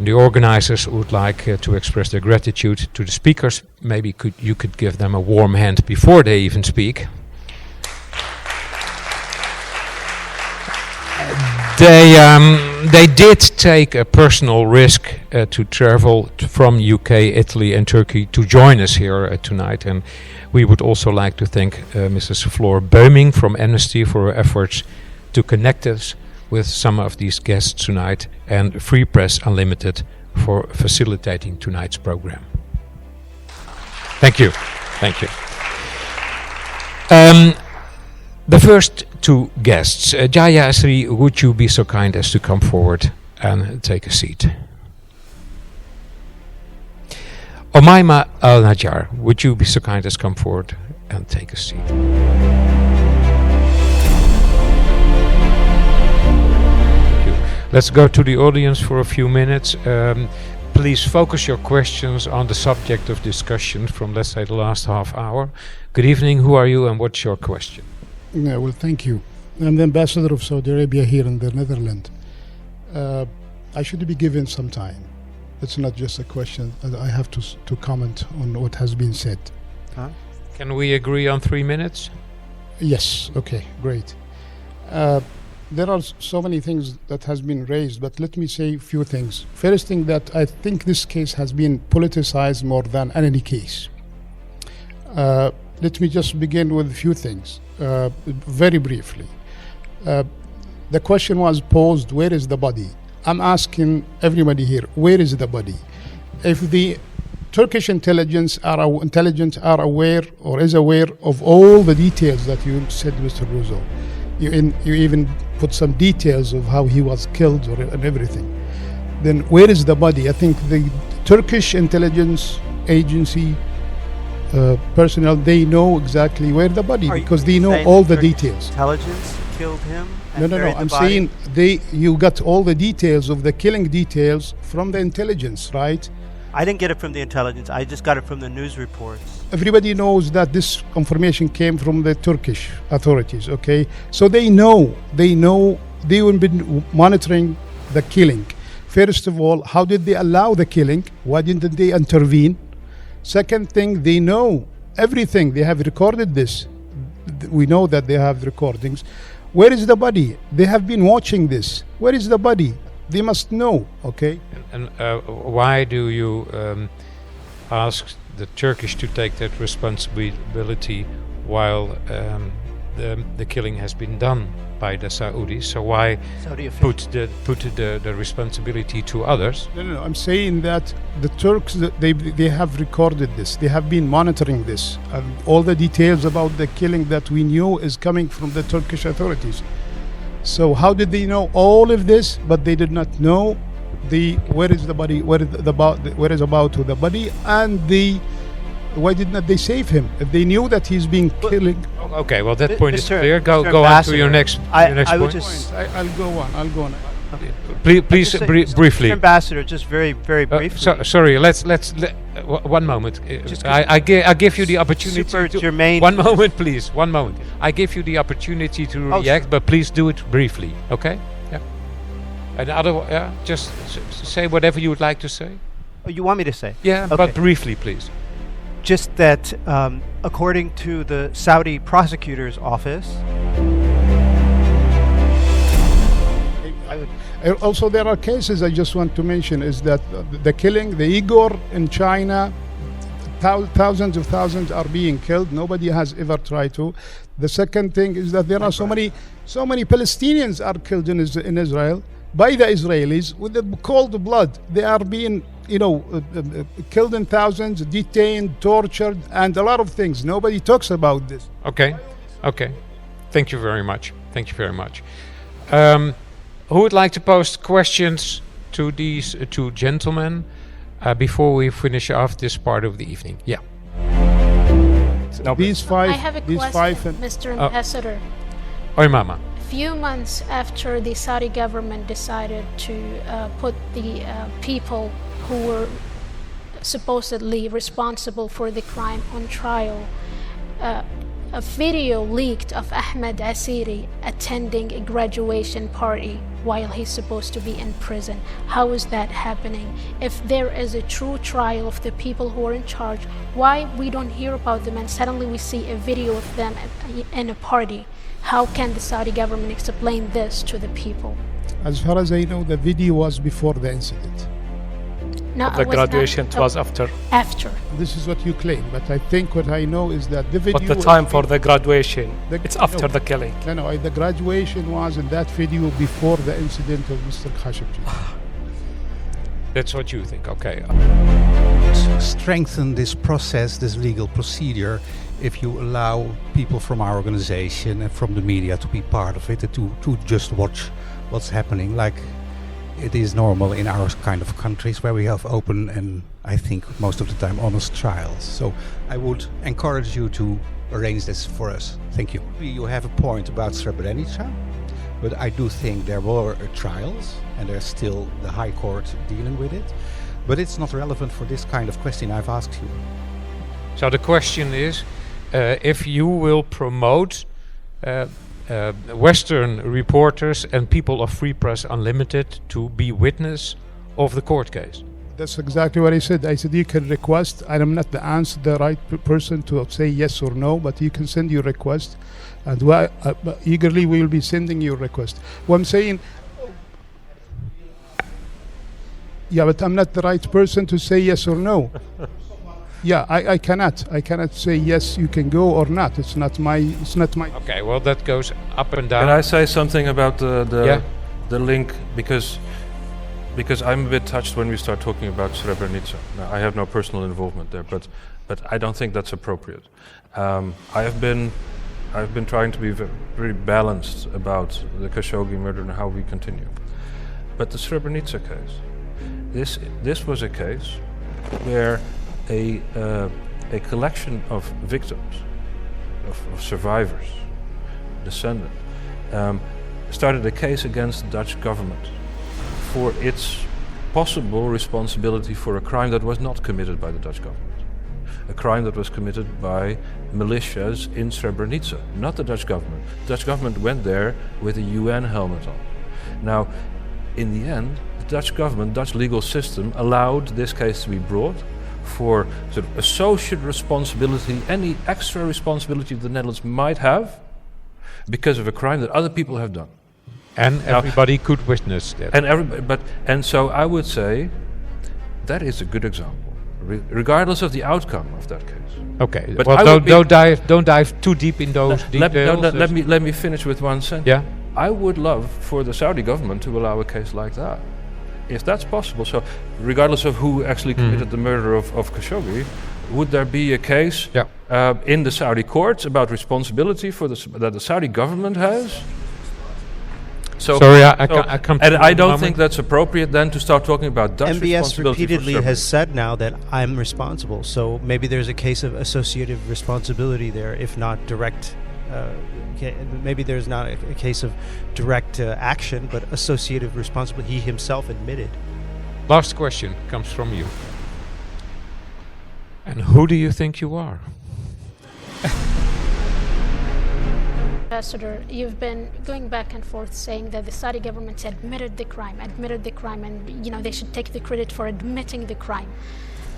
the organizers would like to express their gratitude to the speakers. Maybe you could give them a warm hand before they even speak. They did take a personal risk to travel from UK, Italy and Turkey to join us here tonight, and we would also like to thank Mrs. Floor Beuming from Amnesty for her efforts to connect us with some of these guests tonight, and Free Press Unlimited for facilitating tonight's program. Thank you. Thank you. The first two guests, Jaya Asri, would you be so kind as to come forward and take a seat? Omaima Al-Najjar, would you be so kind as come forward and take a seat? Thank you. Let's go to the audience for a few minutes. Please focus your questions on the subject of discussion from, let's say, the last half hour. Good evening, who are you and what's your question? Yeah, well, thank you. I'm the ambassador of Saudi Arabia here in the Netherlands. I should be given some time. It's not just a question. I have to comment on what has been said. Can we agree on 3 minutes? Yes. Okay. Great. There are so many things that has been raised, but let me say a few things. First thing, that I think this case has been politicized more than any case. Let me just begin with a few things, very briefly. The question was posed, where is the body? I'm asking everybody here, where is the body? If the Turkish intelligence are aware or is aware of all the details that you said, Mr. Russo, you even put some details of how he was killed and everything, then where is the body? I think the Turkish intelligence agency personnel, they know exactly where the body, because they know all the details. Intelligence killed him? No. I'm saying you got all the details of the killing details from the intelligence, right? I didn't get it from the intelligence. I just got it from the news reports. Everybody knows that this information came from the Turkish authorities, okay? So they know, they have been monitoring the killing. First of all, how did they allow the killing? Why didn't they intervene? Second thing, they know everything. They have recorded this. We know that they have recordings. Where is the body? They have been watching this. Where is the body? They must know, okay? And why do you ask the Turkish to take that responsibility while the killing has been done by the Saudis? So why put the responsibility to others? No. I'm saying that the Turks, they have recorded this. They have been monitoring this. All the details about the killing that we knew is coming from the Turkish authorities. So how did they know all of this, but they did not know where is the body, where is about to the body, and why did not they save him if they knew that he's being killing? Okay, well that point is clear. Go on to your next point. I'll go on. Okay. Please briefly. Mr. Ambassador, just very briefly. Sorry, let's 1 moment. I give you the opportunity to. 1 moment, please. 1 moment. I give you the opportunity to react, but please do it briefly. Okay? Yeah. And otherwise, just say whatever you would like to say. Oh, you want me to say? Yeah, okay. But briefly, please. Just that, according to the Saudi prosecutor's office. Also, there are cases I just want to mention is that the killing, the Uyghur in China, thousands are being killed. Nobody has ever tried to. The second thing is that there are so many Palestinians are killed in Israel by the Israelis with the cold blood. They are being, killed in thousands, detained, tortured, and a lot of things. Nobody talks about this. Okay. Thank you very much. Who would like to pose questions to these two gentlemen before we finish off this part of the evening? Yeah. These five. I have a question, Mr. Ambassador. Mama. A few months after the Saudi government decided to put the people who were supposedly responsible for the crime on trial, a video leaked of Ahmed Asiri attending a graduation party while he's supposed to be in prison. How is that happening? If there is a true trial of the people who are in charge, why we don't hear about them and suddenly we see a video of them in a party? How can the Saudi government explain this to the people? As far as I know, the video was before the incident. No, The graduation was after. After. This is what you claim, but I think what I know is that the video... But the time for the graduation, The- it's after no. the killing. No, the graduation was in that video before the incident of Mr. Khashoggi. That's what you think, okay. Strengthen this process, this legal procedure, if you allow people from our organization and from the media to be part of it and to just watch what's happening, like it is normal in our kind of countries where we have open and I think most of the time honest trials. So I would encourage you to arrange this for us. Thank you. You have a point about Srebrenica, but I do think there were trials and there's still the High Court dealing with it. But it's not relevant for this kind of question I've asked you. So the question is, if you will promote Western reporters and people of Free Press Unlimited to be witness of the court case. That's exactly what I said. I said you can request, and I'm not the right person to say yes or no, but you can send your request, and eagerly we will be sending your request. What I'm saying, yeah, but I'm not the right person to say yes or no. Yeah, I cannot say yes, you can go or not. It's not my. Okay, well that goes up and down. Can I say something about Yeah. the link, because I'm a bit touched when we start talking about Srebrenica. Now, I have no personal involvement there, but I don't think that's appropriate. I've been trying to be very balanced about the Khashoggi murder and how we continue. But the Srebrenica case, this was a case where a collection of victims, of survivors, descendants, started a case against the Dutch government for its possible responsibility for a crime that was not committed by the Dutch government. A crime that was committed by militias in Srebrenica, not the Dutch government. The Dutch government went there with a UN helmet on. Now, in the end, the Dutch government, Dutch legal system allowed this case to be brought for sort of associate responsibility, any extra responsibility the Netherlands might have because of a crime that other people have done. And everybody could witness that. And so I would say that is a good example, regardless of the outcome of that case. Okay, But well don't dive too deep in those details. Let me finish with one sentence. Yeah. I would love for the Saudi government to allow a case like that, if that's possible. So, regardless of who actually committed the murder of Khashoggi, would there be a case in the Saudi courts about responsibility for that the Saudi government has? Sorry, I come. And I don't think that's appropriate then to start talking about Dutch MBS responsibility repeatedly for has Srebrenica. said now that I'm responsible, so maybe there's a case of associative responsibility there, if not direct. Maybe there's not a case of direct action, but associative responsibility. He himself admitted. Last question comes from you. And who do you think you are? Ambassador, you've been going back and forth saying that the Saudi government admitted the crime, and they should take the credit for admitting the crime.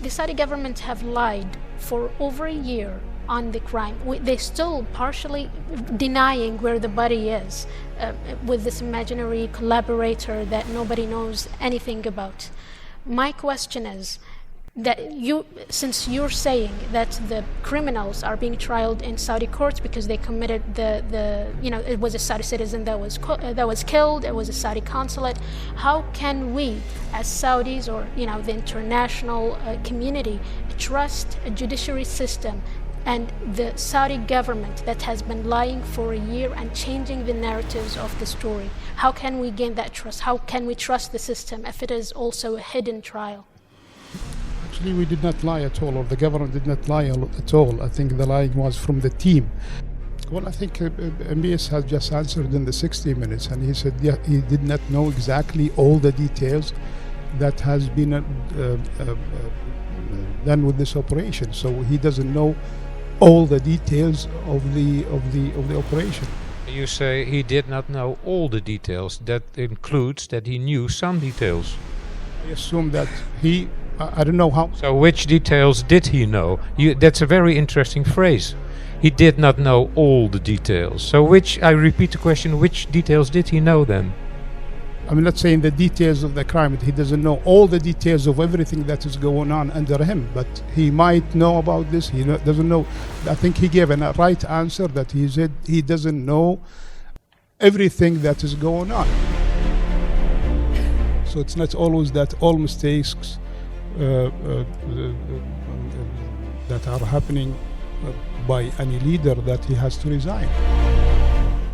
The Saudi government have lied for over a year on the crime. They're still partially denying where the body is, with this imaginary collaborator that nobody knows anything about. My question is that since you're saying that the criminals are being trialed in Saudi courts because they committed it was a Saudi citizen that was killed, it was a Saudi consulate, how can we as Saudis or the international community trust a judiciary system and the Saudi government that has been lying for a year and changing the narratives of the story? How can we gain that trust? How can we trust the system if it is also a hidden trial? Actually, we did not lie at all, or the government did not lie at all. I think the lying was from the team. Well, I think MBS has just answered in the 60 minutes, and he said he did not know exactly all the details that has been done with this operation. So he doesn't know all the details of the operation. You say he did not know all the details. That includes that he knew some details. I assume that he, I don't know how. So which details did he know? That's a very interesting phrase. He did not know all the details. So I repeat the question, which details did he know then? I'm not saying the details of the crime. He doesn't know all the details of everything that is going on under him, but he might know about this. He doesn't know. I think he gave a right answer that he said he doesn't know everything that is going on. So it's not always that all mistakes that are happening by any leader that he has to resign.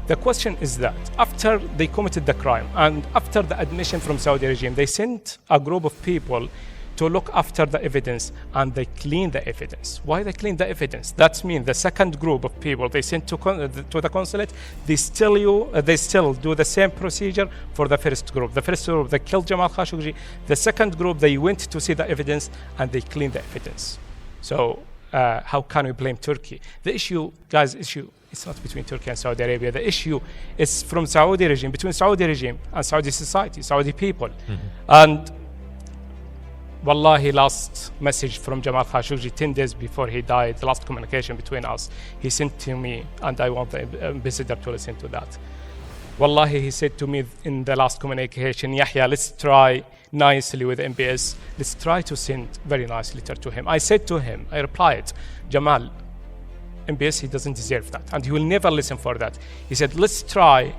The question is that after they committed the crime and after the admission from Saudi regime, they sent a group of people to look after the evidence and they clean the evidence. Why they clean the evidence? That means the second group of people they sent to the consulate, they still do the same procedure for the first group. The first group, they killed Jamal Khashoggi. The second group, they went to see the evidence and they cleaned the evidence. So how can we blame Turkey? The issue, guys, it's not between Turkey and Saudi Arabia. The issue is from Saudi regime, between Saudi regime and Saudi society, Saudi people. And wallahi, last message from Jamal Khashoggi 10 days before he died, the last communication between us, he sent to me, and I want the ambassador to listen to that. Wallahi, he said to me in the last communication, Yahya, let's try nicely with MBS. Let's try to send very nice letter to him. I said to him, I replied, Jamal, MBS, he doesn't deserve that, and he will never listen for that. He said, let's try,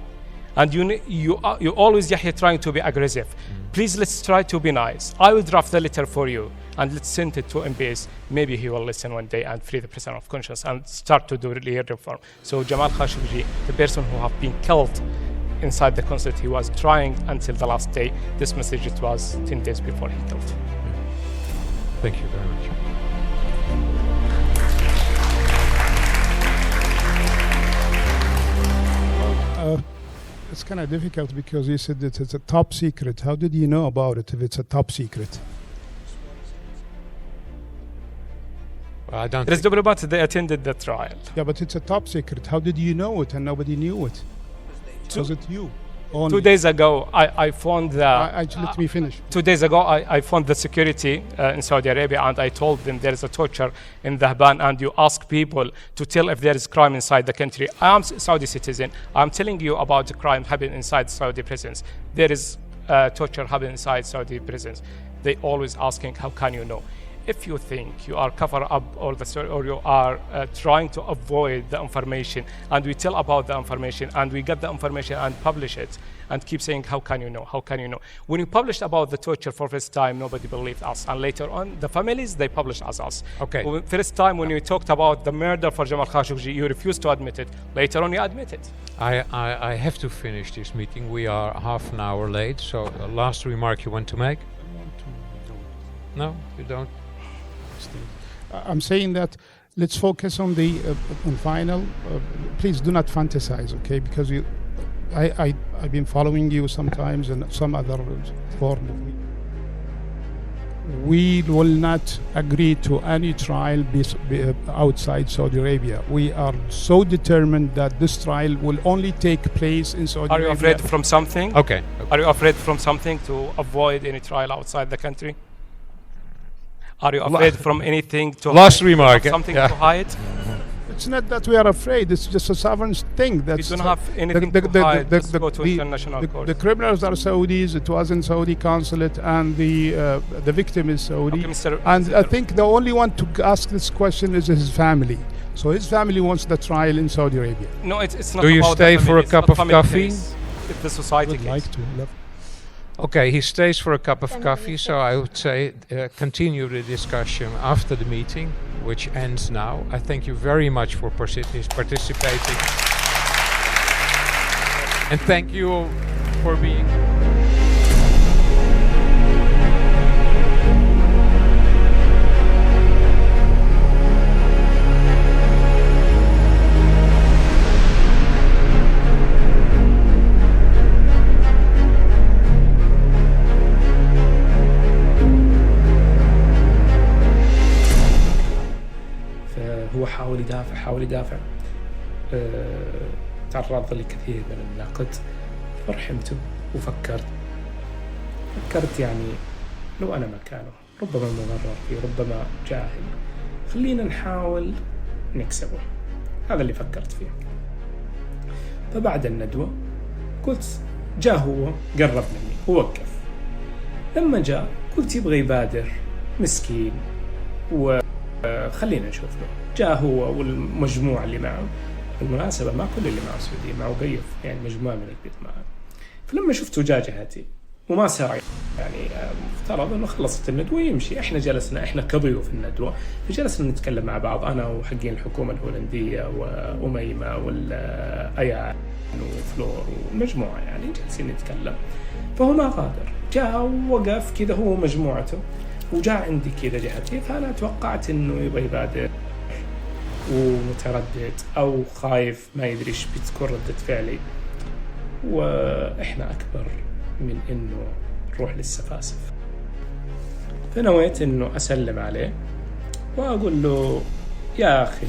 and you always, Yahya, trying to be aggressive. Please, let's try to be nice. I will draft the letter for you, and let's send it to MBS. Maybe he will listen one day and free the prisoner of conscience and start to do real reform. So Jamal Khashoggi, the person who have been killed inside the consulate, he was trying until the last day. This message, it was 10 days before he killed. Thank you very much. It's kind of difficult because you said that it's a top secret. How did you know about it if it's a top secret? I don't There's diplomats, they attended the trial. Yeah, but it's a top secret. How did you know it and nobody knew it? Was it you? Only? 2 days ago, I found the... let me finish. 2 days ago, I found the security in Saudi Arabia, and I told them there is a torture in Dhahban, and you ask people to tell if there is crime inside the country. I am a Saudi citizen. I'm telling you about the crime happening inside Saudi prisons. There is torture happening inside Saudi prisons. They always asking, how can you know? If you think you are cover up or you are trying to avoid the information, and we tell about the information and we get the information and publish it and keep saying, how can you know? How can you know? When you published about the torture for first time, nobody believed us. And later on, the families, they published as us. Okay. First time when you talked about the murder for Jamal Khashoggi, you refused to admit it. Later on, you admit it. I have to finish this meeting. We are half an hour late. So last remark you want to make? No, you don't? I'm saying that let's focus on the on final. Please do not fantasize, okay? Because I've been following you sometimes and some other form of me. We will not agree to any trial outside Saudi Arabia. We are so determined that this trial will only take place in Saudi Arabia. Are you afraid from something? Okay. Are you afraid from something to avoid any trial outside the country? Are you afraid from anything to last remark? Something to hide? It's not that we are afraid. It's just a sovereign thing. That's we don't have anything to hide. Let's go to international court. The criminals are Saudis. It was in Saudi consulate, and the victim is Saudi. Okay, and I think the only one to ask this question is his family. So his family wants the trial in Saudi Arabia. No, it's not. Do you about stay the for a cup of coffee? It's the society case. Like to. Okay, he stays for a cup of coffee, so I would say continue the discussion after the meeting, which ends now. I thank you very much for participating. And thank you for being... هو حاول حاول يدافع. تعرض لكثير من النقد، فرحمته وفكرت يعني لو أنا مكانه ربما مغرر فيه، ربما جاهل، خلينا نحاول نكسبه. هذا اللي فكرت فيه. فبعد الندوة قلت جاء هو قرب مني ووقف. لما جاء قلت يبغى يبادر مسكين وخلينا نشوف له. جاء هو والمجموعة اللي معه، بالمناسبة ما كل اللي معه سعودي، معه قيف يعني مجموعة من البيت معه. فلما شفته جاء جهتي وما سرع، يعني افترض انه خلصت الندوة يمشي. احنا جلسنا احنا كضيوف الندوة، فجلسنا نتكلم مع بعض انا وحقين الحكومة الهولندية وأميمة والأيان وفلور ومجموعة، يعني جالسين نتكلم. فهو ما غادر، جاء ووقف كذا هو ومجموعته وجاء عندي كذا جهتي. فأنا توقعت إنه يبغى يبادر ومتردد أو خايف، ما يدري إيش بتكون ردة فعلي، وإحنا أكبر من إنه نروح للسفاسف. فنويت إنه أسلم عليه وأقول له يا أخي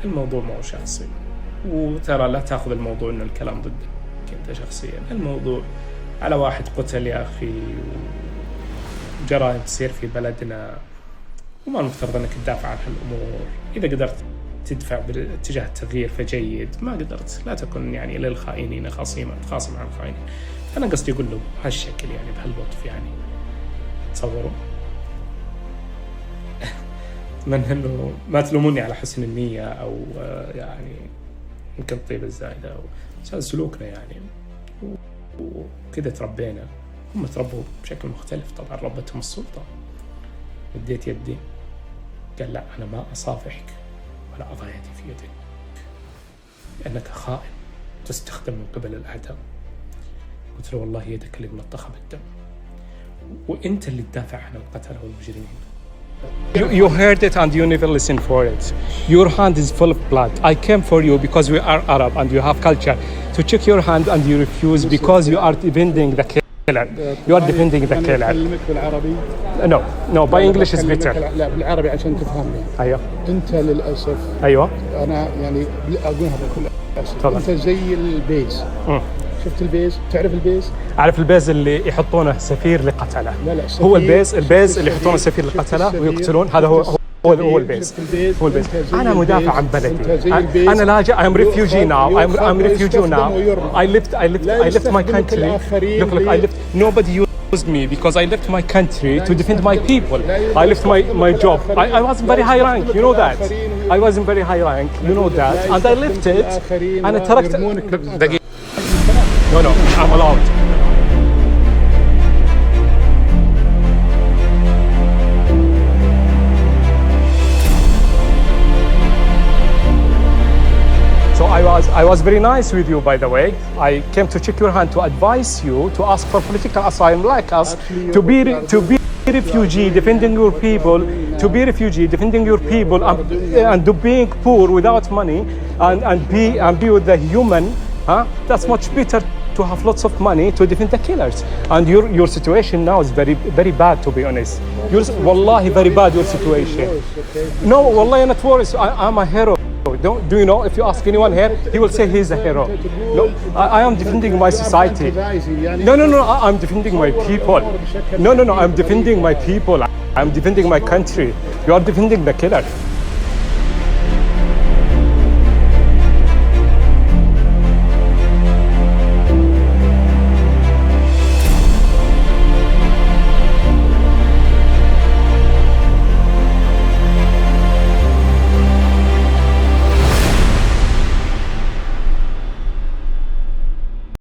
الموضوع مو شخصي، وترى لا تأخذ الموضوع إنه الكلام ضدك أنت شخصيا، الموضوع على واحد قتل يا أخي وجرائم تصير في بلدنا، وما المفترض أنك تدافع عن هالأمور. إذا قدرت تدفع باتجاه التغيير فجيد، ما قدرت لا تكن يعني للخائنين خاصم عن الخائنين. أنا قصدي أقول له بهالشكل يعني بهاللطف، يعني تصوروا من أنه ما تلوموني على حسن النية أو يعني يمكن طيب الزايدة أو سلوكنا يعني، وكذا تربينا. هم تربوا بشكل مختلف طبعا، ربتهم السلطة. مديت يدي قال لا أنا ما أصافحك ولا أضع يدي في يدك، لأنك خائن تستخدم من قبل الأعداء. قلت له والله يدك اللي ملطخة بالدم، وأنت اللي تدافع عن القتلة والمجرمين. You heard it and you never listened for it. Your hand is full of blood. I came for you because we are Arab and you have culture. To check your hand and you refuse because you are defending the killer. You are defending the killer. أكلمك بالعربي. No, by English is better. لا بالعربي عشان تفهمني. أيوه. أنت للأسف. أيوه. أنا يعني أقولها بكل أسف. أنت زي البيز. شفت البيز؟ تعرف البيز؟ أعرف البيز اللي يحطونه سفير لقتله. لا هو البيز اللي يحطونه سفير لقتله ويقتلون، هذا هو البيز. أنا مدافع عن بلدي. أنا لاجئ. I'm refugee now. I'm refugee now. I left my country. Look, I left. Nobody used me because I left my country to defend my people. I left my job. I wasn't very high rank. You know that. I wasn't very high rank. You know that. And I left it. أنا تركت. No, I'm allowed. So I was very nice with you, by the way. I came to check your hand to advise you to ask for political asylum like us, to be refugee defending your people, and to being poor without money and be with the human. That's much better to have lots of money to defend the killers. And your situation now is very, very bad, to be honest. Wallahi, very bad, your situation. No, wallahi, not worse. I'm a hero. Do you know, if you ask anyone here, he will say he's a hero. No, I am defending my society. No, I'm defending my people. No, I'm defending my people. I'm defending my country. You are defending the killer.